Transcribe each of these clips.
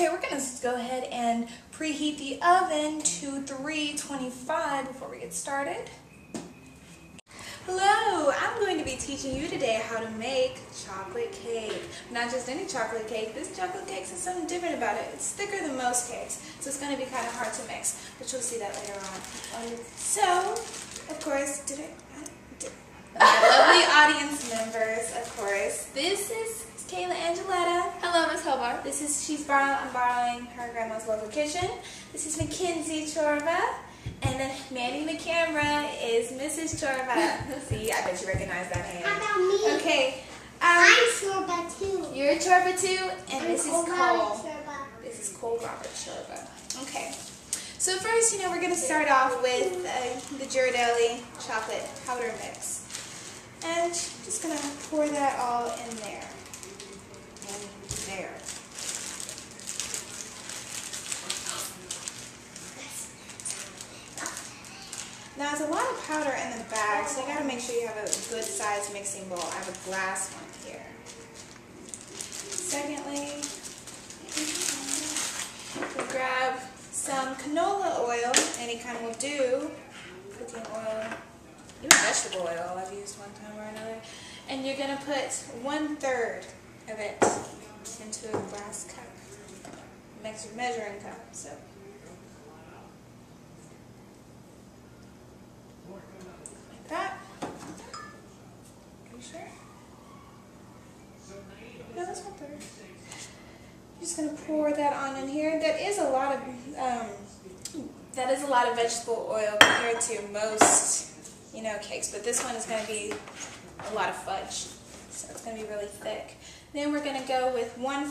Okay, we're going to go ahead and preheat the oven to 325 before we get started. Hello, I'm going to be teaching you today how to make chocolate cake. Not just any chocolate cake, this chocolate cake has something different about it. It's thicker than most cakes, so it's going to be kind of hard to mix, but you'll see that later on. So, of course, my lovely audience members, of course, this is Kayla Angeletta. Hello, Miss Hobart. I'm borrowing her grandma's local kitchen. This is Mackenzie Chorba. And then manning the camera is Mrs. Chorba. See, I bet you recognize that hand. How about me? Okay. I'm Chorba too. You're Chorba too, and this is Cole. This is Cole Robert Chorba. Okay. So first, we're going to start off with the Ghirardelli chocolate powder mix. And just going to pour that all in there. And there. Now, there's a lot of powder in the bag, so you got to make sure you have a good sized mixing bowl. I have a glass one here. Secondly, we'll grab some canola oil, any kind will do, cooking oil, even vegetable oil I've used one time or another. And you're going to put 1/3 of it into a glass cup, measuring cup. So. Like that. Are you sure? No, that's 1/3. I'm just going to pour that on in here. That is a lot of vegetable oil compared to most, cakes, but this one is going to be a lot of fudge, so it's going to be really thick. Then we're going to go with 1/4 of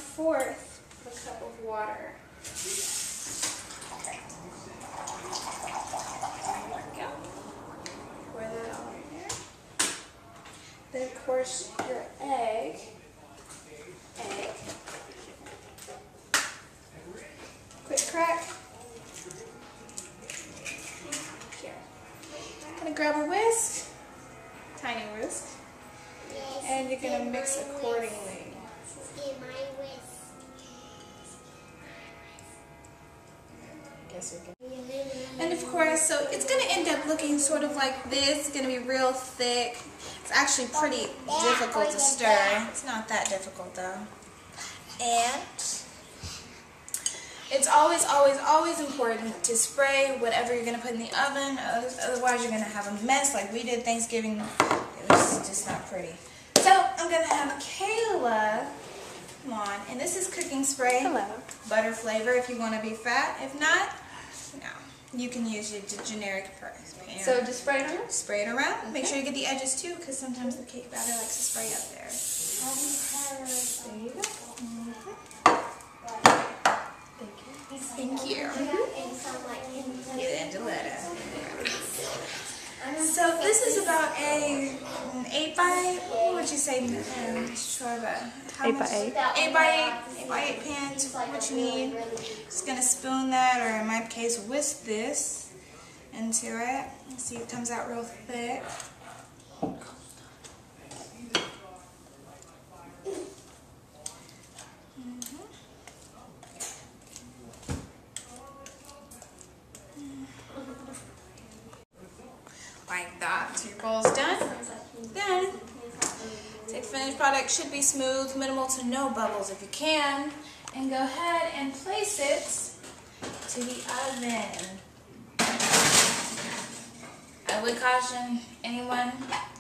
a cup of water. Okay. There we go. Pour that all in there. Then, of course, your egg. Quick crack. Here. I'm going to grab a whisk, tiny whisk, and you're going to mix accordingly. And of course, so it's going to end up looking sort of like this. It's going to be real thick. It's actually pretty difficult to stir. It's not that difficult though. And it's always, always, always important to spray whatever you're going to put in the oven. Otherwise, you're going to have a mess like we did Thanksgiving. It was just not pretty. So I'm going to have Kayla. Come on. And this is cooking spray. Hello. Butter flavor if you want to be fat. If not, no. You can use your generic pan. So just spray it around? Spray it around. Okay. Make sure you get the edges too, because sometimes the cake batter likes to spray up there. There you go. Thank you. Get Angeletta. So this is about an 8 by, what would you say, Chorba? 8 by 8. 8 by 8 pan, what you need. Just going to spoon that, or in my case, whisk this into it. See, it comes out real thick. Like that. So your bowl's done. Then, take finished product, should be smooth, minimal to no bubbles if you can, and go ahead and place it to the oven. I would caution anyone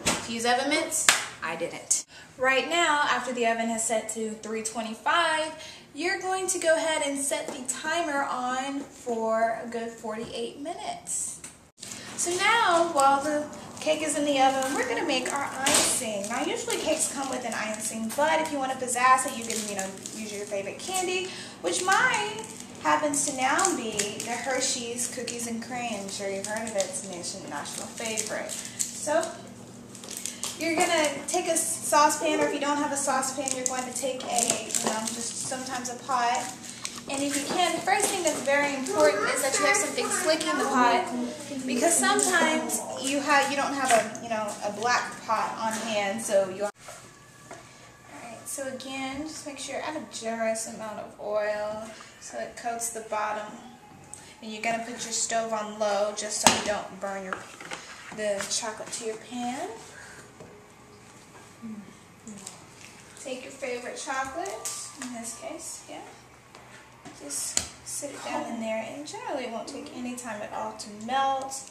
to use oven mitts. I didn't. Right now, after the oven has set to 325, you're going to go ahead and set the timer on for a good 48 minutes. So now, while the cake is in the oven, we're going to make our icing. Now, usually cakes come with an icing, but if you want to pizzazz it, you can, use your favorite candy, which mine happens to now be the Hershey's Cookies and Cream. I'm sure you've heard of it. It's a national favorite. So, you're going to take a saucepan, or if you don't have a saucepan, you're going to take just sometimes a pot. And if you can, the first thing that's very important is that you have something slick in the pot, because sometimes you don't have a black pot on hand, so you. All right, So again, just make sure you add a generous amount of oil so it coats the bottom. And you're going to put your stove on low just so you don't burn the chocolate to your pan. Take your favorite chocolate, in this case, yeah. Just sit it down in there, and generally it won't take any time at all to melt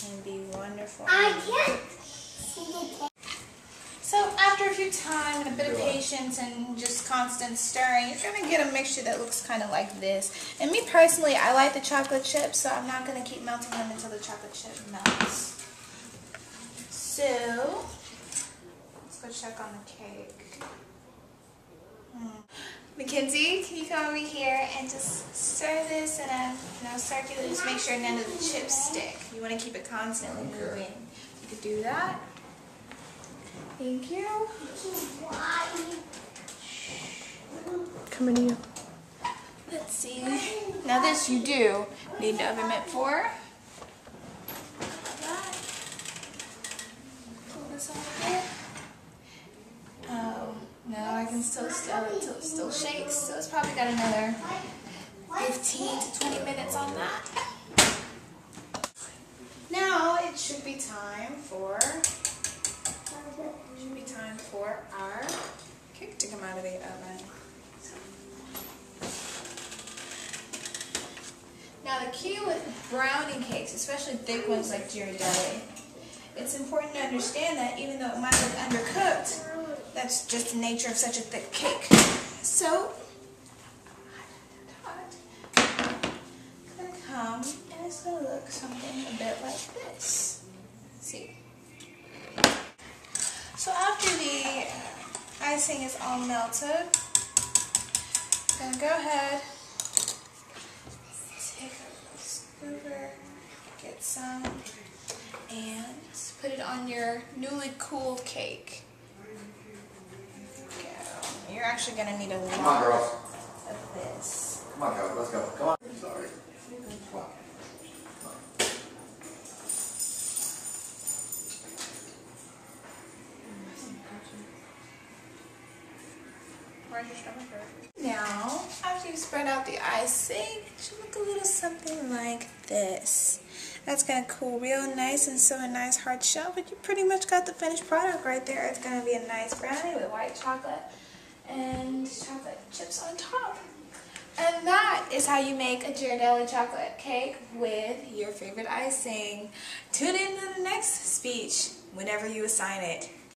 and be wonderful. I can't see the cake. So after a few time and a bit of patience and just constant stirring, you're going to get a mixture that looks kind of like this. And me personally, I like the chocolate chips, so I'm not going to keep melting them until the chocolate chip melts. So, let's go check on the cake. Mackenzie, can you come over here and just stir this in a circular, just make sure none of the chips stick. You want to keep it constantly moving. You could do that. Thank you. Coming to you. Let's see. Now this you do need the oven mitt for. Pull this off a bit. Oh, no, I can still stir it till it still shakes. So it's probably got another 15 to 20 minutes on that. Now it should be time for our cake to come out of the oven. Now the key with brownie cakes, especially thick ones like Ghirardelli, it's important to understand that even though it might look undercooked, that's just the nature of such a thick cake. So, it's going to come and it's going to look something a bit like this. Let's see. So after the icing is all melted, I'm going to go ahead, take a scooper, get some, and put it on your newly cooled cake. Go. You're actually going to need a lot of this. Come on, girls, let's go. Come on. Sorry. Come on. Now, after you spread out the icing, it should look a little something like this. That's going to cool real nice and sew a nice hard shell, but you pretty much got the finished product right there. It's going to be a nice brownie with white chocolate and chocolate chips on top. And that is how you make a Ghirardelli chocolate cake with your favorite icing. Tune in to the next speech whenever you assign it.